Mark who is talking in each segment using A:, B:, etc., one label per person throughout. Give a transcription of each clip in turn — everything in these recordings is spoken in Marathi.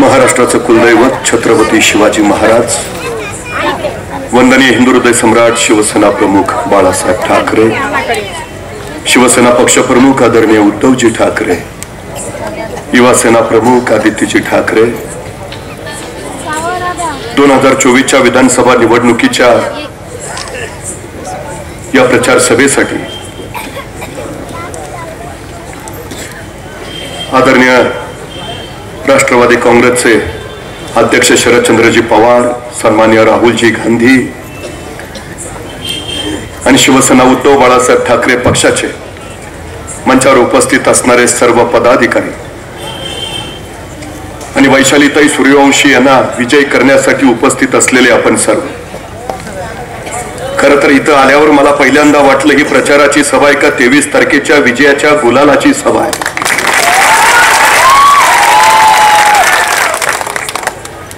A: महाराष्ट्राचं कुलदैवत छत्रपती शिवाजी महाराज, वंदनीय हिंदू हृदय सम्राट शिवसेना प्रमुख बाळासाहेब ठाकरे, शिवसेना पक्ष प्रमुख आदरणीय उद्धवजी ठाकरे, युवा सेना प्रमुख आदित्यजी ठाकरे, 2024च्या विधानसभा निवडणुकीच्या या प्रचार सभेसाठी आदरणीय राष्ट्रवादी काँग्रेसचे अध्यक्ष शरदचंद्रजी पवार, सन्माननीय राहुलजी गांधी आणि शिवसेना उद्धव बाळासाहेब ठाकरे पक्षाचे मंचावर उपस्थित असणारे सर्व पदाधिकारी आणि वैशालीताई सूर्यवंशी यांना विजय करण्यासाठी उपस्थित असलेले आपण सर्व, खरं तर इथं आल्यावर मला पहिल्यांदा वाटलं ही प्रचाराची सभा आहे का 23 तारखेच्या विजयाच्या गुलालाची सभा आहे.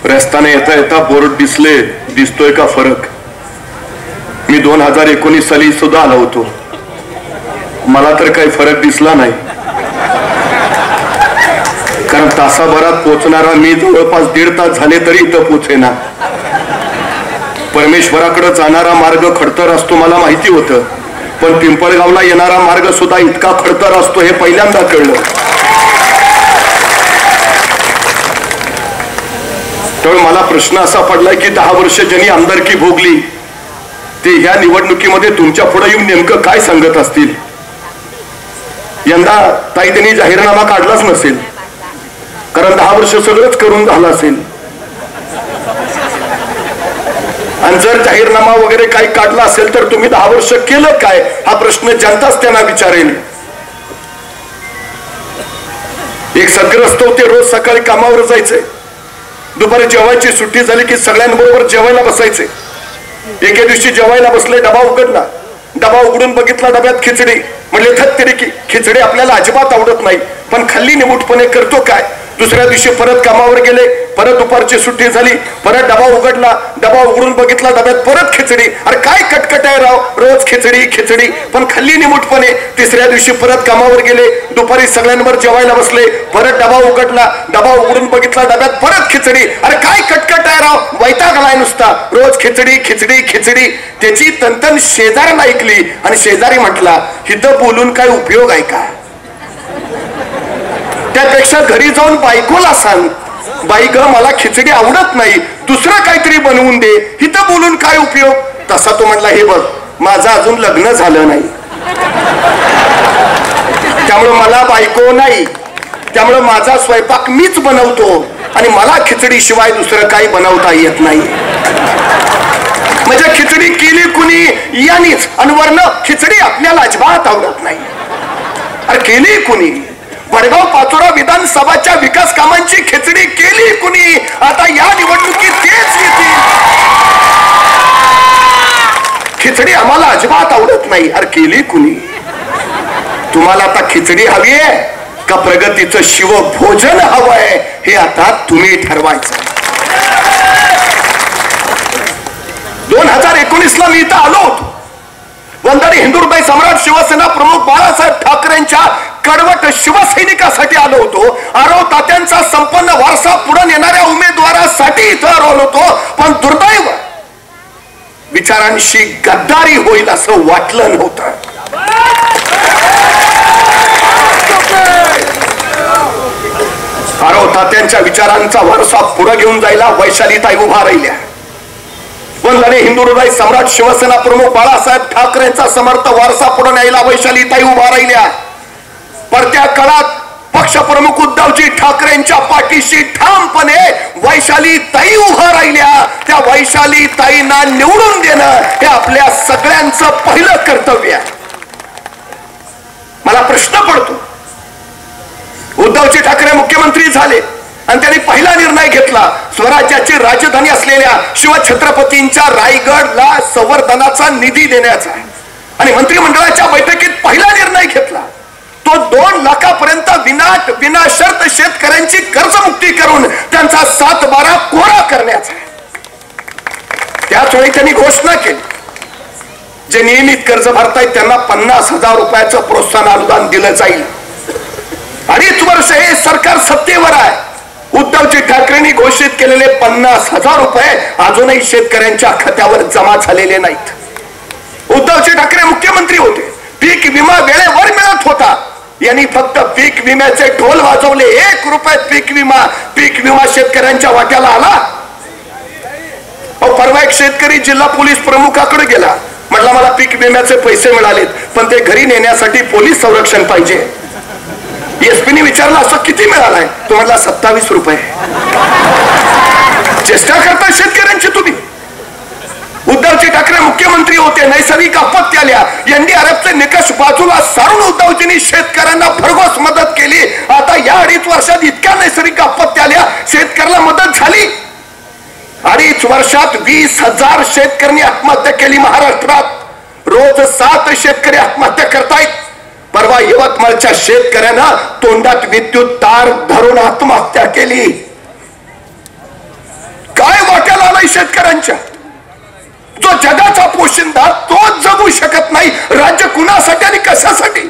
A: रस्त्याने येता येता बोर्ड दिसतोय का फरक? मी 2019 साली सुद्धा आलो होतो, मला तर काही फरक दिसला नाही. कारण तासाभरात पोहोचणारा मी जवळपास 1.5 तास झाले तरी इथं पोहोचेना. परमेश्वराकडे जाणारा मार्ग खडतर असतो मला माहिती होतं, पण पिंपळगावला येणारा मार्ग सुद्धा इतका खडतर असतो हे पहिल्यांदा कळलं. त्यामुळे मला प्रश्न असा पडलाय की 10 वर्ष ज्यांनी आमदारकी भोगली ते ह्या निवडणुकीमध्ये तुमच्या पुढे येऊन नेमकं काय सांगत असतील. यंदा ताई त्यांनी जाहीरनामा काढलाच नसेल, कारण 10 वर्ष सगळंच करून झालं असेल. आणि जर जाहीरनामा वगैरे काही काढला असेल तर तुम्ही 10 वर्ष केलं काय हा प्रश्न जनताच त्यांना विचारेल. एक सदग्रस्त होते, रोज सकाळी कामावर जायचे, दुपारी जेवायची सुट्टी झाली की सगळ्यांबरोबर जेवायला बसायचे. एके दिवशी जेवायला बसले, डबा उघडला, डबा उघडून बघितला, डब्यात खिचडी. म्हणले थक तरी की खिचडी आपल्याला अजिबात आवडत नाही, पण खाल्ली निमूटपणे करतो काय. दुसऱ्या दिवशी परत कामावर गेले, परत दुपारची सुट्टी झाली, परत डबा उघडला, डबा उघडून बघितला, डब्यात परत खिचडी. अरे काय कटकट आहे राव, रोज खिचडी खिचडी, पण खाल्ली निमूटपणे. तिसऱ्या दिवशी परत कामावर गेले, दुपारी सगळ्यांवर जेवायला बसले, परत डबा उघडला, डबा उघडून बघितला, डब्यात परत खिचडी. अरे काय कटकट आहे राव, वैताग आलाय नुसता, रोज खिचडी खिचडी खिचडी. त्याची तंतन शेजाऱ्याला ऐकली आणि शेजारी म्हटला, इथं बोलून काय उपयोग आहे का? त्यापेक्षा घरी जाऊन बायकोला सांग, बाई ग मला खिचडी आवडत नाही, दुसरं काहीतरी बनवून दे, इथं बोलून काय उपयोग. तसा तो म्हणला, हे बघ माझं अजून लग्न झालं नाही, त्यामुळे मला बायको नाही, त्यामुळे माझा स्वयंपाक मीच बनवतो आणि मला खिचडी शिवाय दुसरं काही बनवता येत नाही. म्हणजे खिचडी केली कुणी यांनीच, आणि वरनं खिचडी आपल्याला अजिबात आवडत नाही. अरे केली कुणी? वडगाव पाचोरा विधानसभाच्या विकास कामांची खिचडी केली कुणी? आता या निवडणुकीत तेच येतील. खिचडी आम्हाला अजिबात आवडत नाही. अरे केली कुणी? तुम्हाला आता खिचडी हवी आहे का प्रगतीचं शिवभोजन हवंय हे आता तुम्ही ठरवायचं. 2019ला मी इथं आलो होतो, वंदनीय हिंदू हृदय सम्राट शिवसेना प्रमुख बाळासाहेब ठाकरेंच्या कडवट शिवसैनिकासाठी आलो होतो. आरव तात्यांचा संपन्न वारसा पुढे नेणाऱ्या उमेदवारासाठी इथं आलो होतो. पण दुर्दैव विचारांशी गद्दारी होईल असं वाटलं नव्हतं. आरव तात्यांच्या विचारांचा वारसा पुढे घेऊन जायला वैशालीताई उभा राहिल्या. वंदनीय हिंदू हृदय सम्राट शिवसेना प्रमुख बाळासाहेब ठाकरेंचा समर्थ वारसा पुढे न्यायला वैशालीताई उभा राहिल्या. पडत्या काळात पक्षप्रमुख उद्धवजी ठाकरेंच्या पाठीशी ठामपणे वैशालीताई उभा राहिल्या. त्या वैशालीताईंना निवडून देणं हे आपल्या सगळ्यांचं पहिलं कर्तव्य आहे. मला प्रश्न पडतो, उद्धवजी ठाकरे मुख्यमंत्री झाले आणि त्यांनी पहिला निर्णय घेतला स्वराज्याची राजधानी असलेल्या शिवछत्रपतींच्या रायगडला संवर्धनाचा निधी देण्याचा, आणि मंत्रिमंडळाच्या बैठकीत पहिला निर्णय घेतला तो 2 लाखापर्यंत विनाशर्त शेतकऱ्यांची कर्जमुक्ती करून त्यांचा 7-12 कोरा करण्याचा. त्याच वेळी त्यांनी घोषणा केली, जे नियमित कर्ज भरतायत त्यांना 50,000 रुपयाचं प्रोत्साहन अनुदान दिलं जाईल. 2.5 वर्ष हे सरकार सत्तेवर आहे. उद्धवजी उद्धवजी ठाकरेंनी घोषित केलेले 50,000 रुपये अजूनही शेतकऱ्यांच्या खात्यावर जमा झालेले नाहीत। उद्धवजी ठाकरे मुख्यमंत्री होते, पीक विमा वेळेवर मिळत होता, यांनी फक्त पीक विम्याचे ढोल वाजवले। 1 रुपयात पीक विमा शेतकऱ्यांच्या वाट्याला आला। परवा एक शेतकरी जिल्हा पोलीस प्रमुखाकडे गेला, म्हटला मला पीक विम्याचे पैसे मिळालेत, पण ते घरी नेण्यासाठी पोलीस संरक्षण पाहिजे। एसपीने विचारलं असं किती मिळालाय? तो म्हटला 27 रुपये। चेष्टा करता शेतकऱ्यांची तुम्ही। उद्धवजी ठाकरे मुख्यमंत्री होते, नैसर्गिक आपत्ती आल्या, एनडीआरएफचे निकष बाजूला सारून उद्धवजींनी शेतकऱ्यांना भरघोस मदत केली। आता या 2.5 वर्षात इतक्या नैसर्गिक आपत्ती आल्या, शेतकऱ्याला मदत झाली। 2.5 वर्षात 20,000 शेतकऱ्यांनी आत्महत्या केली महाराष्ट्रात। रोज 7 शेतकरी आत्महत्या करतायत। परवा यवतमाळच्या शेतकऱ्यांना तोंडात विद्युत तार धरून आत्महत्या केली। काय वाट्याला आलाय शेतकऱ्यांच्या? जो जगाचा पोशिंदा तोच जगू शकत नाही, राज्य कुणासाठी आणि कशासाठी?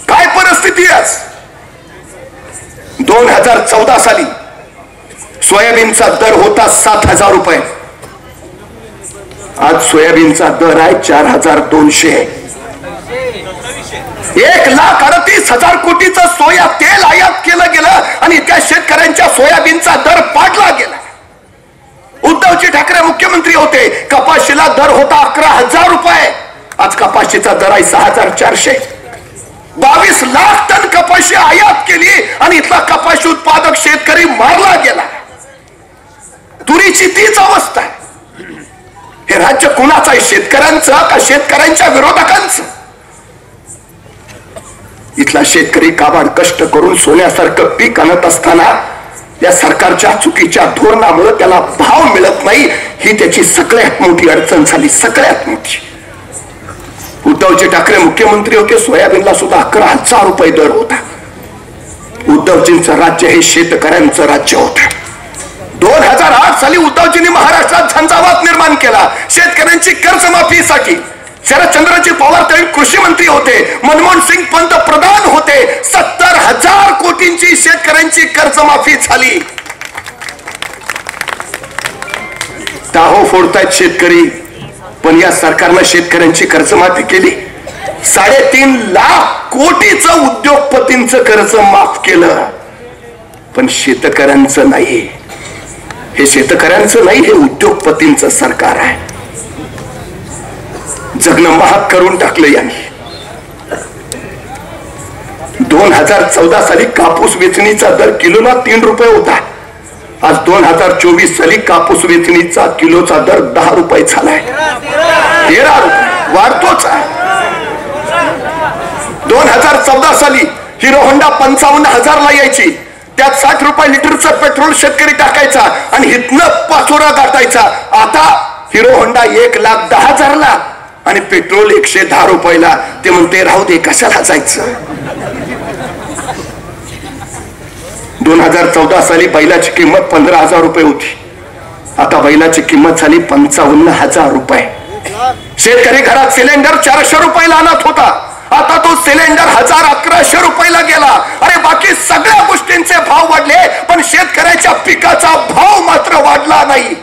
A: काय परिस्थिती आज? 2014 साली सोयाबीनचा दर होता 7,000 रुपये, आज सोयाबीनचा दर आहे 4,200। 1,38,000 कोटीचं सोया तेल आयात केलं गेलं आणि त्या शेतकऱ्यांच्या सोयाबीनचा दर पाडला गेला। उद्धवजी ठाकरे मुख्यमंत्री होते, कपाशीला दर होता 11,000 रुपये, आज कपाशीचा दर आहे 6,400। 22 लाख टन कपाशी आयात केली आणि इथला कपाशी उत्पादक शेतकरी मारला गेला। तुरीची तीच अवस्था आहे। हे राज्य कुणाचं आहे? शेतकऱ्यांचं का शेतकऱ्यांच्या विरोधकांचं? इथला शेतकरी काबाड कष्ट करून सोन्यासारखं पीक आणत असताना या सरकारच्या चुकीच्या धोरणामुळे त्याला भाव मिळत नाही, ही त्याची सगळ्यात मोठी अडचण झाली, सगळ्यात मोठी। उद्धवजी ठाकरे मुख्यमंत्री होते, सोयाबीनला सुद्धा 11,000 रुपये दर होता। उद्धवजींचं राज्य हे शेतकऱ्यांचं राज्य होतं। 2008 साली उद्धवजींनी महाराष्ट्रात झंझावात निर्माण केला शेतकऱ्यांची कर्जमाफीसाठी। शरदचंद्रजी पवार त्यावेळी कृषी मंत्री होते, मनमोहन सिंग पंतप्रधान होते। 70,000 कोटींची शेतकऱ्यांची कर्जमाफी झाली। टाहो फोडतायत शेतकरी, पण या सरकारनं शेतकऱ्यांची कर्जमाफी केली। 3.5 लाख कोटीचं उद्योगपतींचं कर्ज माफ केलं, पण शेतकऱ्यांचं नाही। हे शेतकऱ्यांचं नाही, हे उद्योगपतींचं सरकार आहे। जगणं महाग करून टाकलं यांनी। 2014 साली कापूस वेचणीचा दर किलोला 3 रुपये होता, आज 2024 साली कापूस वेचणीचा किलोचा दर 10 रुपये झालाय। 13 रुपये वाढतोच आहे। 2014 साली हिरो होंडा 55,000 ला यायची, त्यात 60 रुपये लिटरचं पेट्रोल शेतकरी टाकायचा आणि इथनं पाचोरा गाठायचा। आता हिरो होंडा 1,10,000 ला आणि पेट्रोल 110 रुपयाला। ते म्हणते राहू दे, कशाला जायचं। 2014 साली बैलाची किंमत 15,000 रुपये होती, आता बैलाची किंमत झाली 55,000 रुपये। शेतकरी घरात सिलेंडर 400 रुपयाला आणत होता, आता तो सिलेंडर 1,1100 रुपयाला गेला। अरे बाकी सगळ्या गोष्टींचे भाव वाढले, पण शेतकऱ्याच्या पिकाचा भाव मात्र वाढला नाही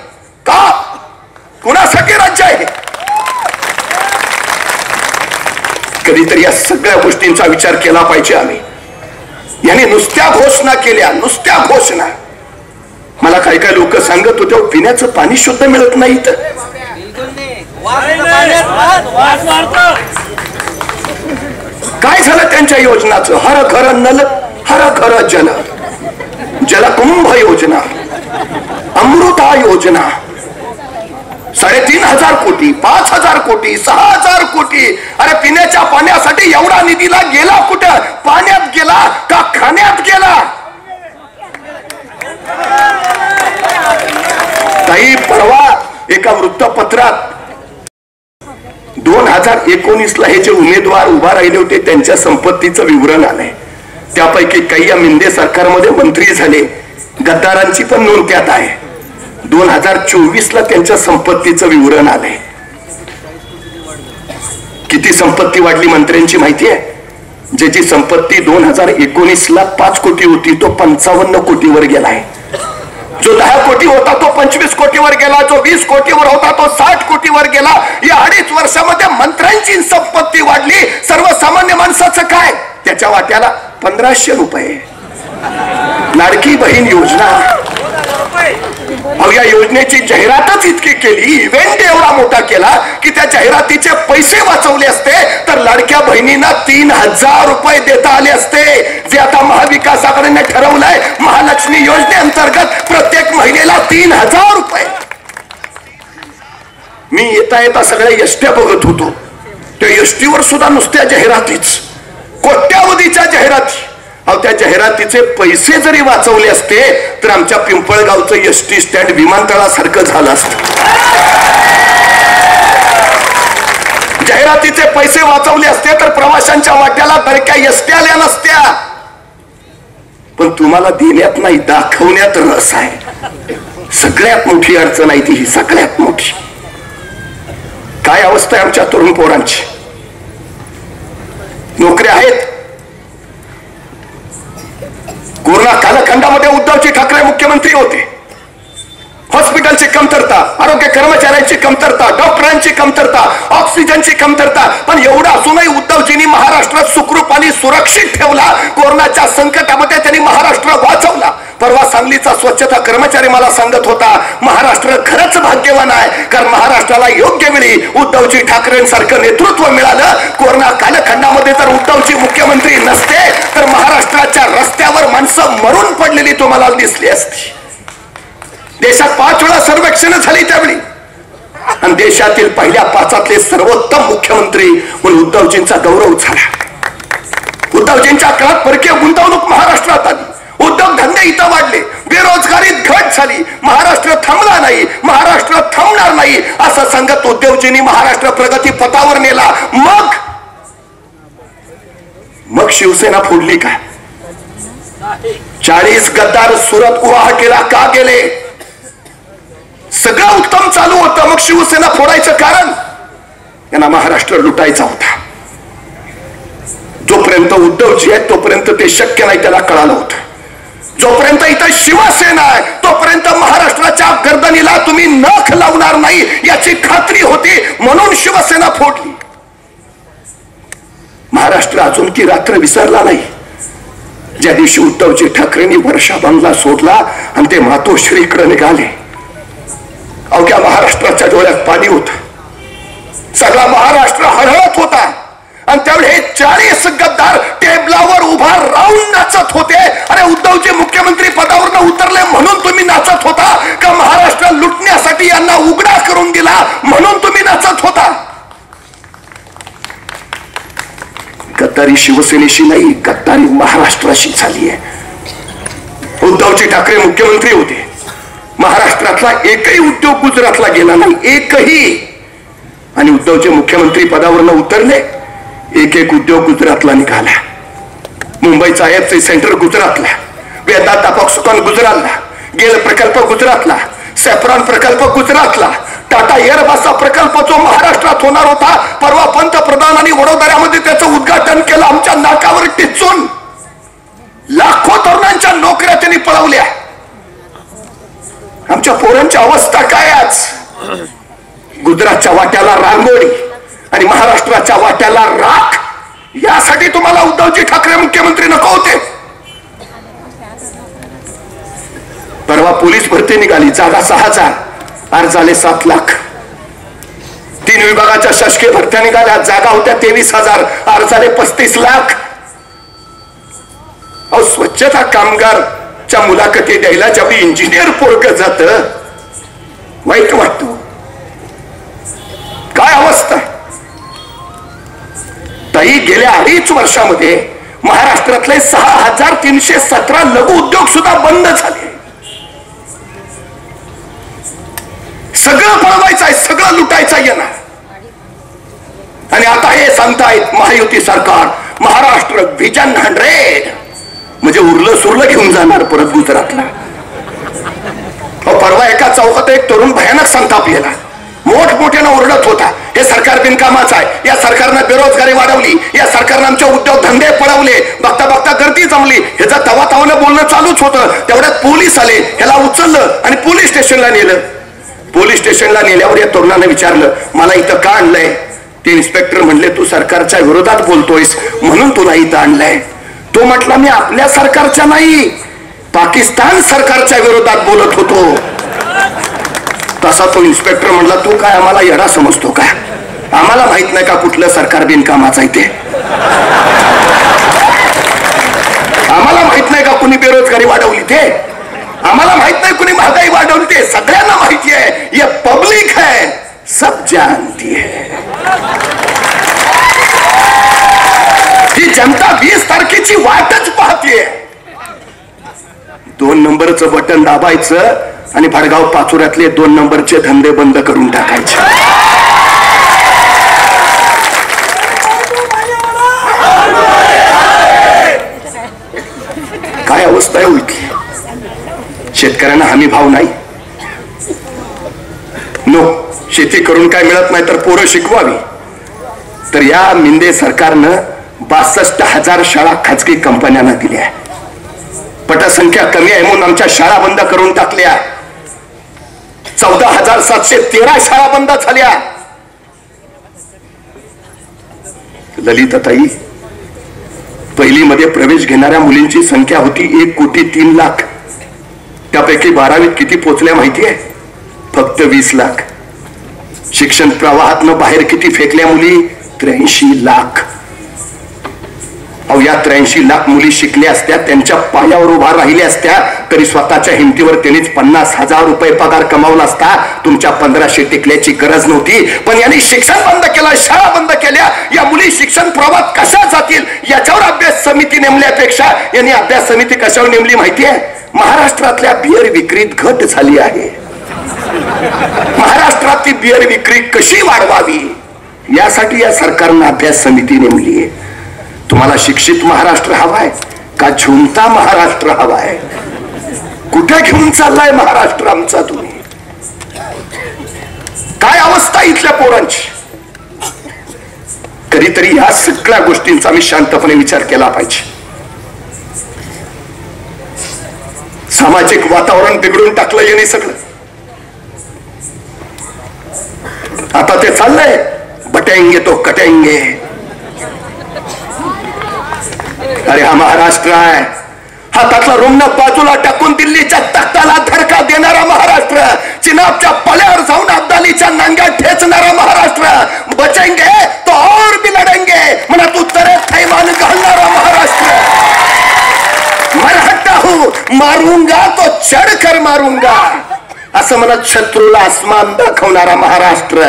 A: का? कुणासाठी राज्य आहे? कधीतरी या सगळ्या गोष्टींचा विचार केला पाहिजे आम्ही। यांनी नुसत्या घोषणा केल्या, नुसत्या घोषणा। मला काही काही लोक सांगत होते पिण्याचं पाणी शुद्ध मिळत नाही। तर काय झालं त्यांच्या योजनाचं? हर घर नल हर घर जल, जलकुंभ योजना, अमृता योजना। 3,500 कोटी, 5,000 कोटी, 6,000 कोटी। अरे पिण्याच्या पाण्यासाठी एवढा निधीला गेला कुठं? पाण्यात गेला का खाण्यात गेला? काही परवा एका वृत्तपत्रात 2019 ला हे जे उमेदवार उभा राहिले होते त्यांच्या संपत्तीचं विवरण आलंय। त्यापैकी काही या मिंदे सरकारमध्ये मंत्री झाले, गद्दारांची पण नोंद त्यात आहे। 2024 ला त्यांच्या संपत्तीचं विवरण आलंय। किती संपत्ती वाढली मंत्र्यांची माहिती आहे? ज्याची संपत्ती 2019ला 5 कोटी होती तो 55 कोटीवर गेलाय. जो 10 कोटी होता तो 25 कोटीवर गेला. जो 20 कोटीवर होता तो 60 कोटीवर गेला. या 2.5 वर्षामध्ये मंत्र्यांची संपत्ती वाढली. सर्वसामान्य माणसाचं काय? त्याच्या वाट्याला 1500 रुपये. लाडकी बहीण योजना, या योजनेची जाहिरातच इतकी केली, इव्हेंट एवढा मोठा केला की त्या जाहिरातीचे पैसे वाचवले असते तर लाडक्या बहिणींना 3000 रुपये देता आले असते. जे आता महाविकास आघाडीने ठरवलंय, महालक्ष्मी योजनेअंतर्गत प्रत्येक महिलेला 3000 रुपये. मी येता येता सगळ्या एसट्या बघत होतो. त्या एसटीवर सुद्धा नुसत्या जाहिरातीच, कोट्यावधीच्या जाहिराती. त्या जाहिरातीचे पैसे जरी वाचवले असते तर आमच्या पिंपळगावचं एसटी स्टँड विमानतळासारखं झालं असतं. जाहिरातीचे पैसे वाचवले असते तर प्रवाशांच्या वाट्याला दरक्या एसट्या आल्या नसत्या. पण तुम्हाला देण्यात नाही, दाखवण्यात रस आहे. सगळ्यात मोठी अडचण आहे ती, ही सगळ्यात मोठी. काय अवस्था आहे आमच्या तरुण पोरांची? नोकऱ्या आहेत. कोरोना कालखंडामध्ये उद्धवजी ठाकरे मुख्यमंत्री होते. हॉस्पिटलची कमतरता, आरोग्य कर्मचाऱ्यांची कमतरता, डॉक्टरांची कमतरता, ऑक्सिजनची कमतरता. पण एवढं असूनही उद्धवजींनी महाराष्ट्र सुखरूप आणि सुरक्षित ठेवला. कोरोनाच्या संकटामध्ये त्यांनी महाराष्ट्र वाचवला. परवा सांगलीचा स्वच्छता कर्मचारी मला सांगत होता, महाराष्ट्र खरंच भाग्यवान आहे, कारण महाराष्ट्राला योग्य वेळी उद्धवजी ठाकरेंसारखं नेतृत्व मिळालं. कोरोना कालखंडामध्ये जर उद्धवजी मुख्यमंत्री नसते तर महाराष्ट्राच्या रस्त्यावर माणसं मरून पडलेली तुम्हाला दिसली असती. देशात 5 वेळा सर्वेक्षण झाली त्यावेळी, आणि देशातील पहिल्या 5 सर्वोत्तम मुख्यमंत्री म्हणून उद्धवजींचा गौरव झाला. उद्धवजींच्या काळात परकीय गुंतवणूक महाराष्ट्रात आली. उद्योगधंदे इथं वाढले. बेरोजगारीत घट झाली. महाराष्ट्र थांबला नाही, महाराष्ट्र थांबणार नाही असं सांगत उद्धवजींनी महाराष्ट्र प्रगती पथावर नेला. मग शिवसेना फोडली का? 40 गद्दार सुरत गुवाहाटीला का गेले? सगळं उत्तम चालू होतं, मग शिवसेना फोडायचं कारण? यांना महाराष्ट्र लुटायचा होता. जोपर्यंत उद्धवजी आहे तोपर्यंत ते शक्य नाही, त्याला कळालं होतं. जोपर्यंत इथं शिवसेना आहे तोपर्यंत महाराष्ट्राच्या गर्दनीला तुम्ही नख लावणार नाही याची खात्री होती, म्हणून शिवसेना फोडली. महाराष्ट्र अजून ती रात्र विसरला नाही ज्या दिवशी उद्धवजी ठाकरेंनी वर्षा बंगला सोडला आणि ते मातोश्रीकडे निघाले. अवघ्या महाराष्ट्राच्या डोळ्यात पाणी होत. सगळा महाराष्ट्र हळहळत होता. आणि त्यावेळी हे 40 गद्दार टेबलावर उभा राहून नाचत होते. अरे उद्धवजी मुख्यमंत्री पदावरनं उतरले म्हणून तुम्ही नाचत होता का? महाराष्ट्र लुटण्यासाठी यांना उघडा करून दिला म्हणून तुम्ही नाचत होता? गद्दारी शिवसेनेशी नाही, गद्दारी महाराष्ट्राशी झाली आहे. उद्धवजी ठाकरे मुख्यमंत्री होते. महाराष्ट्रातला एकही उद्योग गुजरातला गेला नाही, एकही. आणि उद्धवजी मुख्यमंत्री पदावरनं उतरले, एक उद्योग गुजरातला निघाला. मुंबईचा IFC सेंटर गुजरातला, वेदांत तापक गुजरातला, गेल प्रकल्प गुजरातला, सॅफ्रॉन प्रकल्प गुजरातला, टाटा एअरबसचा प्रकल्प जो महाराष्ट्रात होणार होता, परवा पंतप्रधानांनी वडोदऱ्यामध्ये त्याचं उद्घाटन केलं. आमच्या नाकावर टिचून लाखो तरुणांच्या नोकऱ्या त्यांनी पळवल्या. आमच्या पोरांची अवस्था काय आज? गुजरातच्या वाट्याला रांगोळी आणि महाराष्ट्राच्या वाट्याला राख. यासाठी तुम्हाला उद्धवजी ठाकरे मुख्यमंत्री नको होते? परवा पोलीस भरती निघाली, जागा 6000, अर्ज आले 7 लाख. 3 विभागाच्या शासकीय भरत्या निघाल्या, जागा होत्या 23,000, अर्ज आले 35 लाख. स्वच्छता कामगारच्या मुलाखती द्यायला ज्यावेळी इंजिनियर पोरग जात, वाईट वाटतो. काय अवस्था? ताई, गेल्या 2.5 वर्षामध्ये महाराष्ट्रातले 6317 लघु उद्योग सुद्धा बंद झाले. सगळं पळवायचं आहे, सगळं लुटायचं येणार. आणि आता हे सांगतायत महायुती सरकार महाराष्ट्र व्हिजन 100 म्हणजे उरलं सुरलं घेऊन जाणार परत गुजरातला. परवा एका चौकात एक तरुण भयानक संतापलेला. मोठमोठ्यानं ओरडत होता, हे सरकार बिनकामाचं आहे, या सरकारनं बेरोजगारी वाढवली, या सरकारनं आमचे उद्योगधंदे पळवले, बघता बघता गर्दी जमली, ह्याचा तवातावानं बोलणं चालूच होतं. तेवढ्यात पोलीस आले, ह्याला उचललं आणि पोलीस स्टेशनला नेलं. पोलीस स्टेशनला नेल्यावर या तरुणानं विचारलं, मला इथं का आणलंय? ते इन्स्पेक्टर म्हणले, तू सरकारच्या विरोधात बोलतोयस म्हणून तुला इथं आणलंय. तो म्हटला, मी आपल्या सरकारच्या नाही, पाकिस्तान सरकारच्या विरोधात बोलत होतो. तसा तो इन्स्पेक्टर म्हणला, तू काय आम्हाला येडा समजतो का? आम्हाला माहित नाही का कुठलं सरकार बिनकामाचं आहे ते? आम्हाला माहित नाही का कुणी बेरोजगारी वाढवली ते? आम्हाला माहित नाही कुणी महागाई वाढवली ते? सगळ्यांना माहिती आहे, ये पब्लिक है, सब जानती है. ही जनता 20 तारखेची वाटच पाहतीये. 2 नंबरचं बटन दाबायचं आणि भडगाव पाचोऱ्यातले 2 नंबरचे धंदे बंद करून टाकायचे. काय अवस्था आहे इथली? शेतकऱ्यांना हमी भाव नाही. नो, शेती करून काय मिळत नाही तर पोरं शिकवावी. तर या मिंदे सरकारनं 62,000 शाळा खाजगी कंपन्यांना दिल्या. पटसंख्या कमी आहे म्हणून आमच्या शाळा बंद करून टाकल्या. 14,713 शाळा बंद झाल्या. ललिताताई, पहिलीमध्ये प्रवेश घेणाऱ्या मुलींची संख्या होती 1,03,00,000. त्यापैकी 12वीत किती पोचल्या माहिती आहे? फक्त 20 लाख. शिक्षण प्रवाहातनं बाहेर किती फेकल्या मुली? 83 लाख. अहो, या 83 लाख मुली शिकल्या असत्या, त्यांच्या पायावर उभा राहिल्या असत्या, तरी स्वतःच्या हिमतीवर त्यांनीच 50,000 रुपये पगार कमावला असता. तुमच्या 1500 टिकल्याची गरज नव्हती. पण यांनी शिक्षण बंद केलं, शाळा बंद केल्या. या मुली शिक्षण प्रवाहात कशा जातील याच्यावर अभ्यास समिती नेमल्यापेक्षा यांनी अभ्यास समिती कशावर नेमली माहितीये? महाराष्ट्रातल्या बियर विक्रीत घट झाली आहे. महाराष्ट्रातली बियर विक्री कशी वाढवावी यासाठी या सरकारनं अभ्यास समिती नेमली आहे. तुम्हाला शिक्षित महाराष्ट्र हवाय का झुमता महाराष्ट्र हवाय? कुठे घेऊन चाललाय महाराष्ट्र आमचा तुम्ही? काय अवस्था इथल्या पोरांची? कधीतरी या सगळ्या गोष्टींचा मी शांतपणे विचार केला पाहिजे. सामाजिक वातावरण बिघडून टाकलं याने सगळं. आता ते चाललंय, बटेंगे तो कटेंगे. अरे हा महाराष्ट्र आहे. हातातला रुग्ण बाजूला टाकून दिल्लीच्या तख्ताला धडका देणारा महाराष्ट्र, चिनाबच्या पल्यावर जाऊन अब्दालीच्या नांग्यात ठेचणारा महाराष्ट्र, बचेंगे तो और भी लढेंगे म्हणा तू तरेत थैमान घालणारा महाराष्ट्र, मरहट्टा हूं मारूंगा तो चढकर मारूंगा असं म्हणत शत्रूला आसमान दाखवणारा महाराष्ट्र.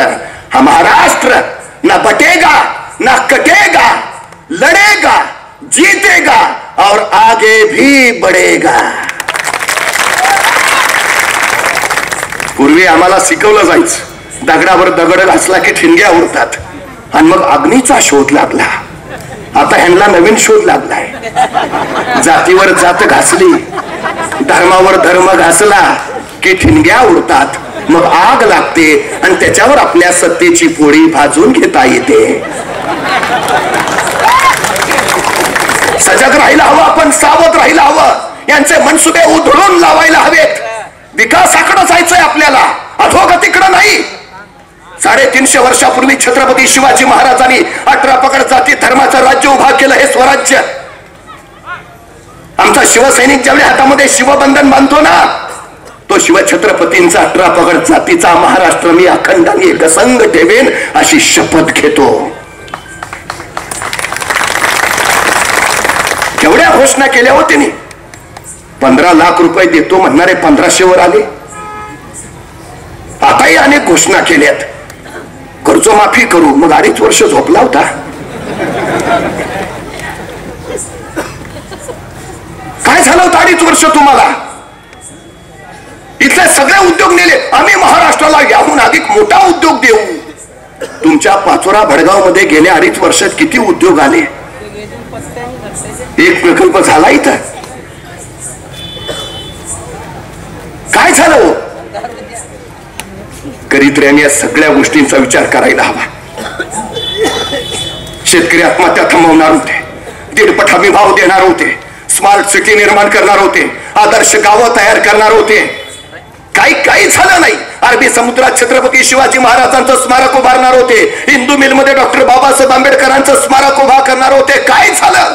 A: हा महाराष्ट्र ना बटेगा ना कटेगा, लढेगा, जीतेगा और आगे भी बढ़ेगा. पूर्वी आम्हाला शिकवलं जायचं, दगडावर दगड घासला की ठिणग्या उडतात आणि मग अग्नीचा शोध लागला. आता ह्यांना नवीन शोध लागलाय. जातीवर जात घासली, धर्मावर धर्म घासला की ठिणग्या उडतात, मग आग लागते आणि त्याच्यावर आपल्या सत्तेची पोळी भाजून घेता येते. सजग राहायला हवं, आपण सावध राहायला हवं. यांचे मनसुबे उधळून लावायला हवेत. विकासाकडे जायचंय आपल्याला, अधोगतीकडे नाही. 350 वर्षापूर्वी छत्रपती शिवाजी महाराजांनी 18 पगड जाती धर्माचं राज्य उभा केलं, हे स्वराज्य. आमचा शिवसैनिक ज्यावेळी हातामध्ये शिवबंधन बांधतो ना, तो शिवछत्रपतींचा 18 पगड जातीचा महाराष्ट्र मी अखंड आणि एकसंग ठेवेन अशी शपथ घेतो. केवढ्या घोषणा केल्या हो त्यांनी. 15 लाख रुपये देतो म्हणणारे 1500 वर आले. आताही अनेक घोषणा केल्यात. कर्जमाफी करू, मग 2.5 वर्ष झोपला होता. काय झालं होतं 2.5 वर्ष तुम्हाला? इथले सगळे उद्योग नेले. आम्ही महाराष्ट्राला याहून अधिक मोठा उद्योग देऊ. तुमच्या पाचोरा भडगाव मध्ये गेल्या 2.5 वर्षात किती उद्योग आले? एक प्रकल्प झाला इथं? काय झालं? शेतकरी या सगळ्या गोष्टींचा विचार करायला हवा. शेतकरी आत्महत्या थांबवणार होते, 1.5 हमी भाव देणार होते, स्मार्ट सिटी निर्माण करणार होते, आदर्श गावं तयार करणार होते. काही झालं नाही. अरबी समुद्रात छत्रपती शिवाजी महाराजांचं स्मारक उभारणार होते, हिंदू मिलमध्ये डॉक्टर बाबासाहेब आंबेडकरांचं स्मारक उभा करणार होते. काय झालं?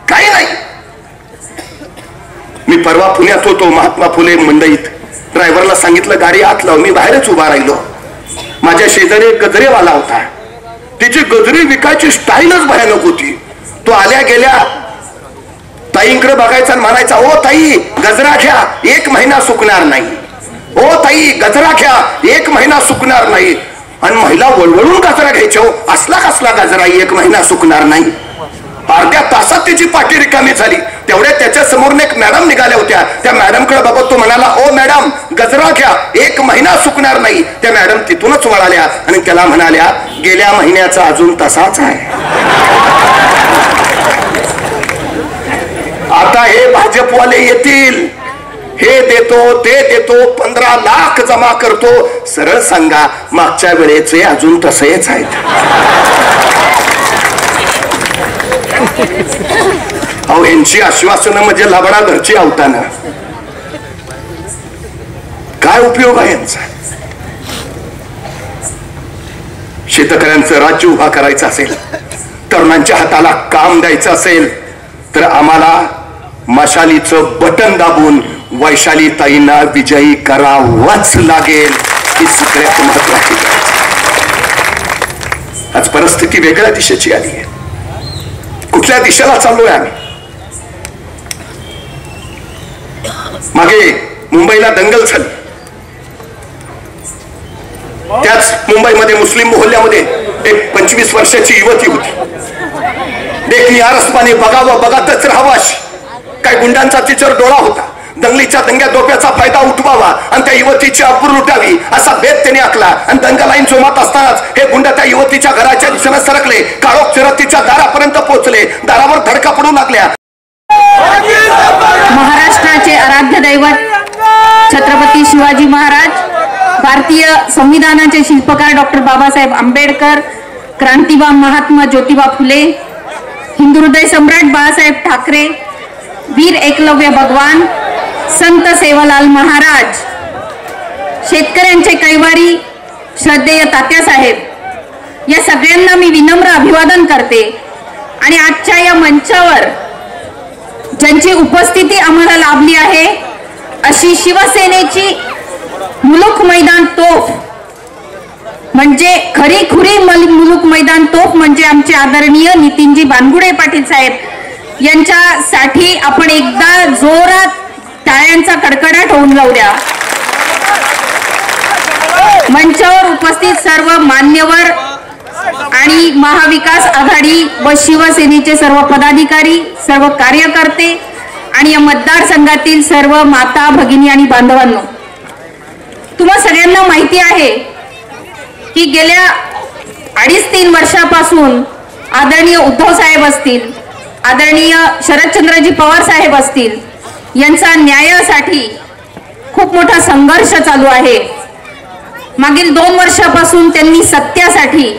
A: काही नाही. मी परवा पुण्यात होतो, महात्मा फुले मंडईत. ड्रायव्हरला सांगितलं गाडी आत लाव. मी बाहेरच उभा राहिलो. माझ्या शेजारी एक गजरेवाला होता. तिची गजरी विकायची स्टाईलच भयानक होती. तो आल्या गेल्या ताईंकडे बघायचा आणि म्हणायचा, ओ ताई गजरा घ्या, 1 महिना सुकणार नाही. ओ ताई गजरा घ्या, 1 महिना सुकणार नाही. आणि महिला वळवळून गजरा घ्यायच्या. असला कसला गजरा 1 महिना सुकणार नाही. अर्ध्या तासात तिची पाठी रिकामी झाली. तेवढ्या त्याच्या समोरून एक मॅडम निघाल्या होत्या. त्या मॅडमकडे बघत तो म्हणाला, ओ मॅडम गजरा घ्या, 1 महिना सुकणार नाही. त्या मॅडम तिथूनच वळाल्या आणि त्याला म्हणाल्या, गेल्या महिन्याचा अजून तसाच आहे. आता हे भाजपवाले येतील, हे देतो ते देतो, 15 लाख जमा करतो. सरळ सांगा, मागच्या वेळेचे अजून तसेच आहेत. अहो यांची आश्वासनं म्हणजे लबडा घरची आवताना. काय उपयोग आहे यांचा? शेतकऱ्यांचं राज्य उभा करायचं असेल, तरुणांच्या हाताला काम द्यायचं असेल, तर आम्हाला मशालीचं बटन दाबून वैशाली ताईंना विजयी करावाच लागेल. ही सगळ्यात महत्वाची. आज परिस्थिती वेगळ्या दिशेची आली आहे. कुठल्या दिशेला चाललोय आम्ही? मागे मुंबईला दंगल झाली. त्याच मुंबईमध्ये मुस्लिम मोहल्ल्यामध्ये एक 25 वर्षाची युवती होती. देखणी आरसपाने बघावं बघतच राहावं अशी. काही गुंडांचा तिच्यावर डोळा होता. दंगलीच्या दंग्या डोक्याचा फायदा उठवावा आणि त्या युवतीची अब्रू लुटावी असा बेत त्याने आखला. आणि दंगा लाईन जोमात असतानाच हे गुंड त्या युवतीच्या घराच्या दिशेने सरकले. काळोख चिरत तिच्या दारापर्यंत पोहोचले. दारावर धडका पडू लागल्या.
B: महाराष्ट्राचे आराध्य दैवत छत्रपती शिवाजी महाराज, भारतीय संविधानाचे शिल्पकार डॉक्टर बाबासाहेब आंबेडकर, क्रांतिबाम महात्मा ज्योतिबा फुले, हिंदू हृदय सम्राट बाळासाहेब ठाकरे, वीर एकलव्य भगवान, संत सेवालाल महाराज, शेतकऱ्यांचे कैवारी श्रद्धेय तात्यासाहेब, या सगळ्यांना मी विनम्र अभिवादन करते. आणि आजच्या या मंचावर ज्यांची उपस्थिती आम्हाला लाभली आहे अशी शिवसेनेची मुलुक मैदान तोफ, म्हणजे खरी खुरी मुलुक मैदान तोफ म्हणजे आमचे आदरणीय नितीनजी बानगुडे पाटील साहेब यांच्यासाठी आपण एकदा जोरात टाळ्यांचा कडकडाट होऊन जाऊ द्या. मंचावर उपस्थित सर्व मान्यवर आणि महाविकास आघाडी व शिवसेनेचे सर्व पदाधिकारी, सर्व कार्यकर्ते आणि या मतदारसंघातील सर्व माता भगिनी आणि बांधवांनो, तुम्हा सगळ्यांना माहिती आहे की गेल्या 2.5-3 वर्षापासून आदरणीय उद्धव साहेब असतील, आदरणीय शरदचंद्रजी पवार साहेब असतील, यांचा न्यायासाठी खूप मोठा संघर्ष चालू आहे. मागील 2 वर्षापासून त्यांनी सत्यासाठी,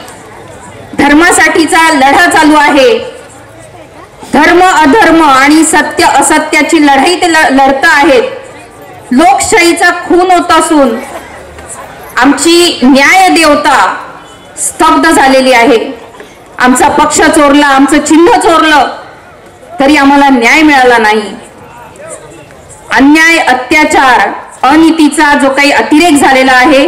B: धर्मासाठीचा लढा चालू आहे. धर्म अधर्म आणि सत्य असत्याची लढाई ते लढत आहेत. लोकशाहीचा खून होत असून आमची न्याय देवता स्तब्ध झालेली आहे. आमचा पक्ष चोरला, आमचं चिन्ह चोरलं तरी आम्हाला न्याय मिळाला नाही. अन्याय, अत्याचार, अनितीचा जो काही अतिरेक झालेला आहे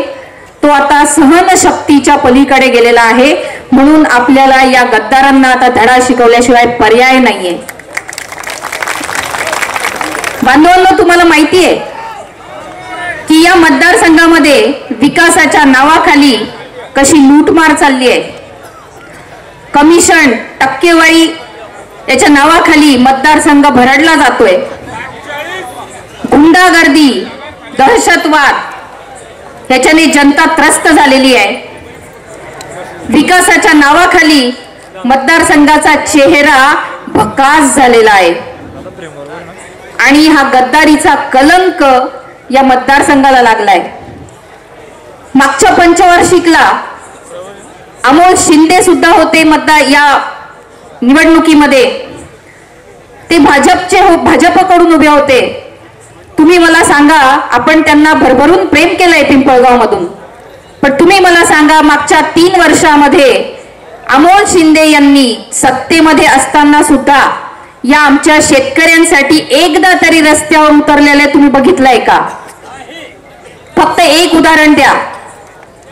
B: तो आता सहनशक्तीच्या पलीकडे गेलेला आहे. म्हणून आपल्याला या गद्दारांना आता धडा शिकवल्याशिवाय पर्याय नाहीये. बांधवांनो, तुम्हाला माहिती आहे की या मतदारसंघामध्ये विकासाच्या नावाखाली कशी लूटमार चालली आहे. कमिशन, टक्केवारी याच्या नावाखाली मतदारसंघ भरडला जातोय. गुंडागर्दी, दहशतवाद याच्याने जनता त्रस्त झालेली आहे. विकासाच्या नावाखाली मतदारसंघाचा चेहरा भकास झालेला आहे आणि हा गद्दारीचा कलंक या मतदारसंघाला लागलाय. मागच्या पंचवार्षिकला अमोल शिंदे सुद्धा होते या निवडणुकीमध्ये. ते भाजपकडून उभे होते. तुम्ही मला सांगा, आपण त्यांना भरभरून प्रेम केलंय पिंपळगाव मधून, पण तुम्ही मला सांगा मागच्या 3 वर्षामध्ये अमोल शिंदे यांनी सत्तेमध्ये असताना सुद्धा या आमच्या शेतकऱ्यांसाठी एकदा तरी रस्त्यावर उतरलेले तुम्ही बघितलंय का? फक्त एक उदाहरण द्या.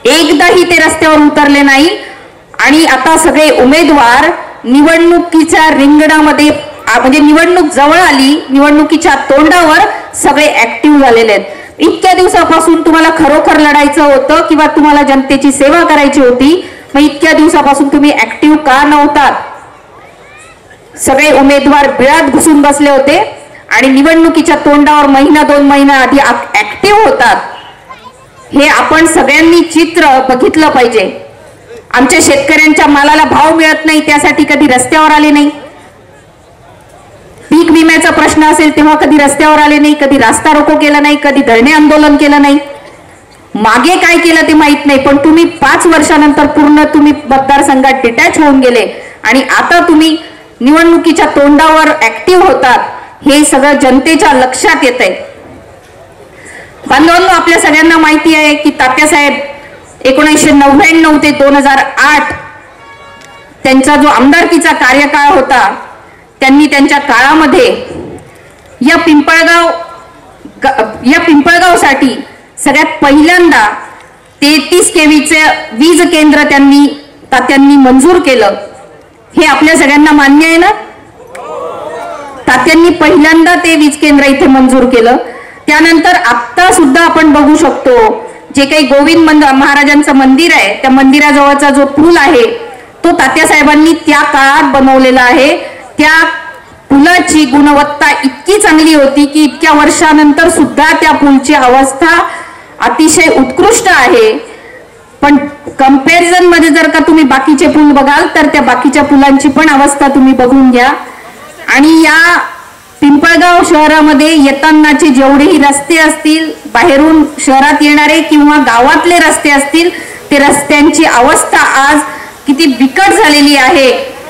B: एकदाही ते रस्त्यावर उतरले नाही. आणि आता सगळे उमेदवार निवडणुकीच्या रिंगणामध्ये, म्हणजे निवडणूक जवळ आली, निवडणुकीच्या तोंडावर सगळे ऍक्टिव्ह झालेले आहेत. इतक्या दिवसापासून तुम्हाला खरोखर लढायचं होतं किंवा तुम्हाला जनतेची सेवा करायची होती, मग इतक्या दिवसापासून तुम्ही ऍक्टिव्ह का नव्हतात? सगळे उमेदवार बिळात घुसून बसले होते आणि निवडणुकीच्या तोंडावर महिना 2 महिना आधी ऍक्टिव्ह होतात. हे आपण सगळ्यांनी चित्र बघितलं पाहिजे. आमच्या शेतकऱ्यांच्या मालाला भाव मिळत नाही त्यासाठी कधी रस्त्यावर आले नाही. पीक विम्याचा प्रश्न असेल तेव्हा कधी रस्त्यावर आले नाही, कधी रास्ता रोको केला नाही, कधी धरणे आंदोलन केलं नाही. मागे काय केलं ते माहित नाही, पण तुम्ही 5 वर्षानंतर पूर्ण तुम्ही मतदारसंघात डिटॅच होऊन गेले आणि आता तुम्ही निवडणुकीच्या तोंडावर ऍक्टिव्ह होतात. हे सगळं जनतेच्या लक्षात येतंय. बांधवांनो, आपल्या सगळ्यांना माहिती आहे की तात्यासाहेब 1999 ते 2008 त्यांचा जो आमदारकीचा कार्यकाळ होता, त्यांनी त्यांच्या काळामध्ये या पिंपळगावसाठी सगळ्यात पहिल्यांदा 33 केवीचे वीज केंद्र तात्यांनी मंजूर केलं. हे आपल्या सगळ्यांना मान्य आहे ना? तात्यांनी पहिल्यांदा ते वीज केंद्र इथे मंजूर केलं. त्यानंतर आता सुद्धा आपण बघू शकतो, जे काही गोविंद महाराजांचं मंदिर आहे, त्या मंदिराजवळचा जो पूल आहे तो तात्यासाहेबांनी त्या काळात बनवलेला आहे. त्या पुलाची गुणवत्ता इतकी चांगली होती की इतक्या वर्षानंतर सुद्धा त्या पूलची अवस्था अतिशय उत्कृष्ट आहे. पण कंपॅरिझन मध्ये जर का तुम्ही बाकीचे पूल बघाल तर त्या बाकीच्या पुलांची पण अवस्था तुम्ही बघून घ्या. आणि या पिंपळगाव शहरामध्ये येतानाचे जेवढेही रस्ते असतील, बाहेरून शहरात येणारे किंवा गावातले रस्ते असतील, ते रस्त्यांची अवस्था आज किती बिकट झालेली आहे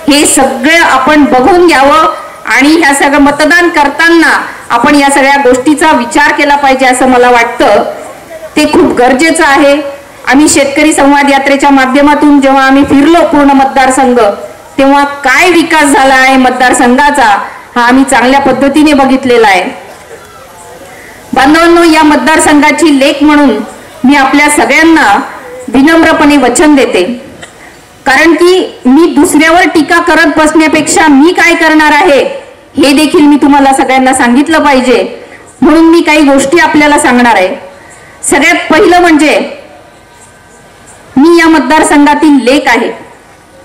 B: हे सगळं आपण बघून घ्यावं. आणि ह्या सगळं मतदान करताना आपण या सगळ्या गोष्टीचा विचार केला पाहिजे असं मला वाटतं. ते खूप गरजेचं आहे. आम्ही शेतकरी संवाद यात्रेच्या माध्यमातून जेव्हा आम्ही फिरलो पूर्ण मतदारसंघ, तेव्हा काय विकास झाला आहे मतदारसंघाचा हा आम्ही चांगल्या पद्धतीने बघितलेला आहे. बांधवांनो, या मतदारसंघाची लेक म्हणून मी आपल्या सगळ्यांना विनम्रपणे वचन देते, कारण की मी दुसऱ्यावर टीका करत बसण्यापेक्षा मी काय करणार आहे हे देखील मी तुम्हाला सगळ्यांना सांगितलं पाहिजे. म्हणून मी काही गोष्टी आपल्याला सांगणार आहे. सगळ्यात पहिलं म्हणजे मी या मतदारसंघातील लेक आहे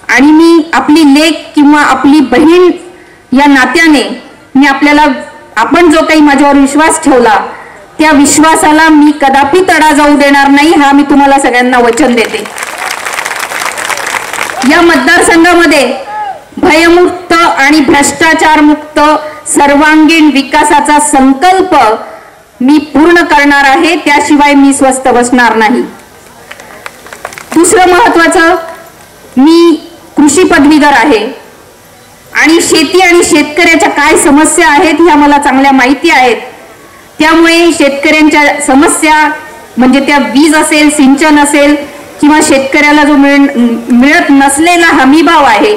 B: आणि मी आपली लेक किंवा आपली बहीण या नात्याने मी आपण जो काही माझ्यावर विश्वास ठेवला त्या विश्वासाला मी कदापि तडा जाऊ देणार नाही, हा मी तुम्हाला सगळ्यांना वचन देते. या मतदारसंघामध्ये भयमुक्त आणि भ्रष्टाचार मुक्त सर्वांगीण विकासाचा संकल्प मी पूर्ण करणार आहे, त्याशिवाय मी स्वस्थ बसणार नाही. दुसरं महत्वाचं, मी कृषी पदवीधर आहे आणि शेती आणि शेतकऱ्याच्या काय समस्या आहेत ह्या मला चांगल्या माहिती आहेत. त्यामुळे शेतकऱ्यांच्या समस्या म्हणजे त्या वीज असेल, सिंचन असेल किंवा शेतकऱ्याला जो मिळत नसलेला हमीभाव आहे,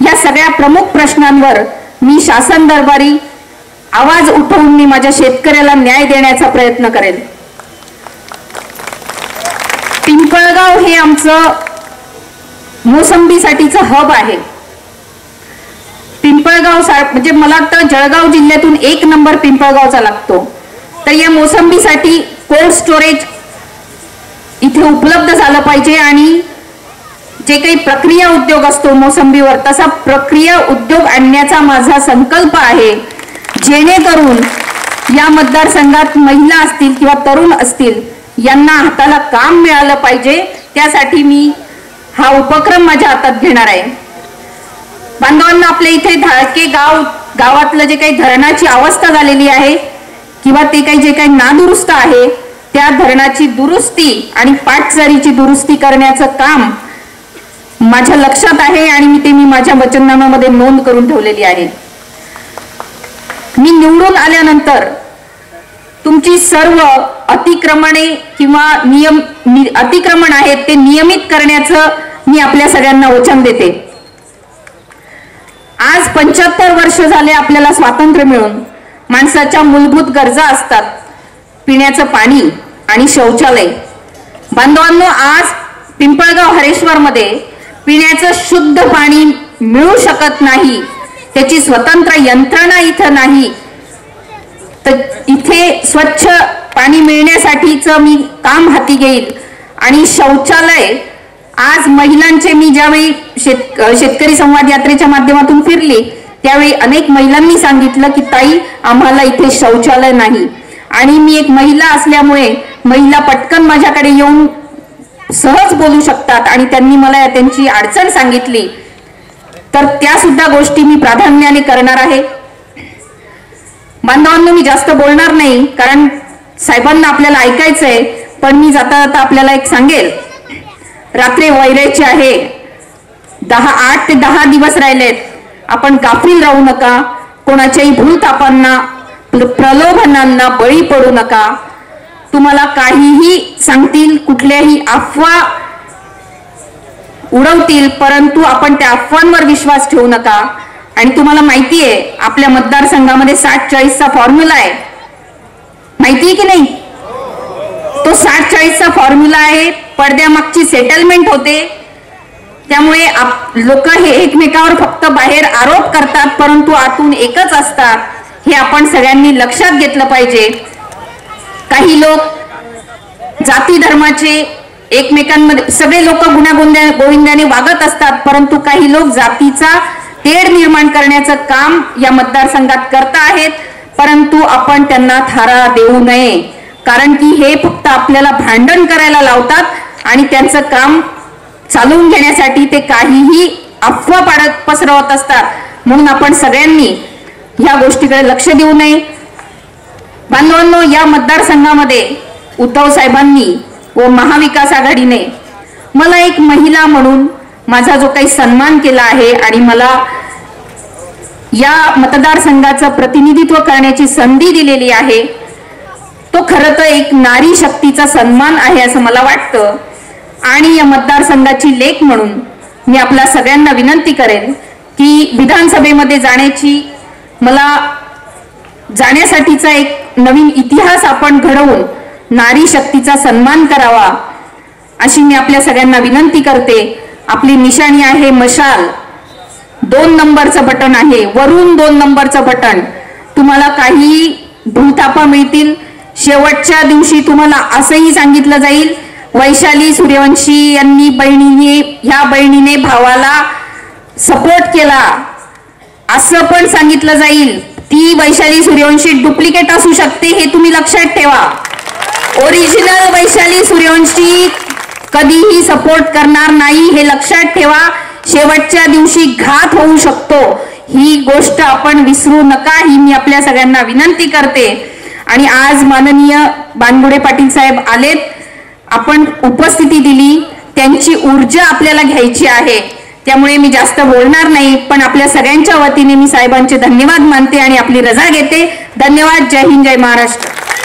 B: या सगळ्या प्रमुख प्रश्नांवर मी शासन दरबारी आवाज उठवून मी माझ्या शेतकऱ्याला न्याय देण्याचा प्रयत्न करेन. पिंपळगाव हे आमचं मोसंबीसाठीचं हब आहे. पिंपळगाव म्हणजे मला वाटतं जळगाव जिल्ह्यातून 1 नंबर पिंपळगावचा लागतो. तर या मोसंबीसाठी कोल्ड स्टोरेज इथे उपलब्ध झालं पाहिजे आणि जे काही प्रक्रिया उद्योग असतो मोसंबीवर, तसा प्रक्रिया उद्योग आणण्याचा माझा संकल्प आहे, जेणेकरून या मतदारसंघात महिला असतील किंवा तरुण असतील यांना हाताला काम मिळालं पाहिजे. त्यासाठी मी हा उपक्रम माझ्या हातात घेणार आहे. बांधवांना, आपल्या इथे धाळके गावातलं जे काही धरणाची अवस्था झालेली आहे किंवा ते काही जे काही नादुरुस्त आहे त्या धरणाची दुरुस्ती आणि पाटचारीची दुरुस्ती करण्याचं काम माझ्या लक्षात आहे आणि मी माझ्या वचननाम्यामध्ये नोंद करून ठेवलेली आहे. मी निवडून आल्यानंतर तुमची सर्व अतिक्रमणे किंवा अतिक्रमण आहेत ते नियमित करण्याचं मी आपल्या सगळ्यांना वचन देते. आज 75 वर्ष झाले आपल्याला स्वातंत्र्य मिळून. माणसाच्या मूलभूत गरजा असतात, पिण्याचं पाणी आणि शौचालय. बांधवांनो, आज पिंपळगाव हरेश्वर मध्ये पिण्याचं शुद्ध पाणी मिळू शकत नाही. त्याची स्वतंत्र यंत्रणा इथं नाही. तर इथे स्वच्छ पाणी मिळण्यासाठीचं मी काम हाती घेईल. आणि शौचालय, आज महिलांचे, मी ज्यावेळी शेतकरी संवाद यात्रेच्या माध्यमातून फिरली त्यावेळी अनेक महिलांनी सांगितलं की ताई, आम्हाला इथे शौचालय नाही. आणि मी एक महिला असल्यामुळे महिला पटकन माझ्याकडे येऊन सहज बोलू शकतात आणि त्यांनी मला त्यांची अडचण सांगितली, तर त्या सुद्धा गोष्टी मी प्राधान्याने करणार आहे. बांधवांनो, मी जास्त बोलणार नाही कारण साहेबांना आपल्याला ऐकायचंय. पण मी जाता जाता आपल्याला एक सांगेल, रात्री वैरायची आहे. 8 ते 10 दिवस राहिलेत. आपण गाफील राहू नका. कोणाच्याही भूलथापांना, प्रलोभनांना बळी पडू नका. तुम्हाला काहीही सांगतील, कुठल्याही अफवा उडवतील, परंतु आपण त्या अफवांवर विश्वास ठेवू नका. आणि तुम्हाला माहिती आहे आपल्या मतदारसंघामध्ये 60-40चा फॉर्म्युला आहे, माहिती आहे की नाही? तो 60-40चा फॉर्म्युला आहे. पडद्यामागची सेटलमेंट होते. त्यामुळे लोक हे एकमेकावर फक्त बाहेर आरोप करतात परंतु आतून एकच असतात. हे आपण सगळ्यांनी लक्षात घेतलं पाहिजे. काही लोक जाती धर्माचे एकमेकांमध्ये, सगळे लोक गुण्यागोविंदाने वागत असतात, परंतु काही लोक जातीचा तेढ निर्माण करण्याचं काम या मतदारसंघात करत आहेत. परंतु आपण त्यांना थारा देऊ नये, कारण की हे फक्त आपल्याला भांडण करायला लावतात आणि त्यांचं काम चालवून घेण्यासाठी ते काहीही अफवा पसरवत असतात. म्हणून आपण सगळ्यांनी ह्या गोष्टीकडे लक्ष देऊ नये. बांधवांनो, या मतदारसंघामध्ये उद्धव साहेबांनी व महाविकास आघाडीने मला एक महिला म्हणून माझा जो काही सन्मान केला आहे आणि मला या मतदारसंघाचं प्रतिनिधित्व करण्याची संधी दिलेली आहे, तो खरं तर एक नारी शक्तीचा सन्मान आहे असं मला वाटतं. आणि या मतदारसंघाची लेक म्हणून मी आपल्या सगळ्यांना विनंती करेन की विधानसभेमध्ये जाण्यासाठीचा एक नवीन इतिहास आपण घडवून नारी शक्तीचा सन्मान करावा अशी मी आपल्या सगळ्यांना विनंती करते. आपली निशाणी आहे मशाल. 2 नंबरचं बटन आहे, वरून 2 नंबरचं बटन. तुम्हाला काही भूलथापा मिळतील. शेवटच्या दिवशी तुम्हाला असंही सांगितलं जाईल, वैशाली सूर्यवंशी यांनी ह्या बहिणीने भावाला सपोर्ट केला असं पण सांगितलं जाईल. ती वैशाली सूर्यवंशी डुप्लिकेट असू शकते, हे तुम्ही लक्षात ठेवा. ओरिजिनल वैशाली सूर्यवंशी कधीही सपोर्ट करणार नाही, हे लक्षात ठेवा. शेवटच्या दिवशी घात होऊ शकतो, ही गोष्ट आपण विसरू नका, ही मी आपल्या सगळ्यांना विनंती करते. आणि आज माननीय बानगुडे पाटील साहेब आलेत, आपण उपस्थिती दिली, त्यांची ऊर्जा आपल्याला घ्यायची आहे. त्यामुळे मी जास्त बोलणार नाही, पण आपल्या सगळ्यांच्या वतीने मी साहेबांचे धन्यवाद मानते आणि आपली रजा घेते. धन्यवाद. जय हिंद, जय महाराष्ट्र.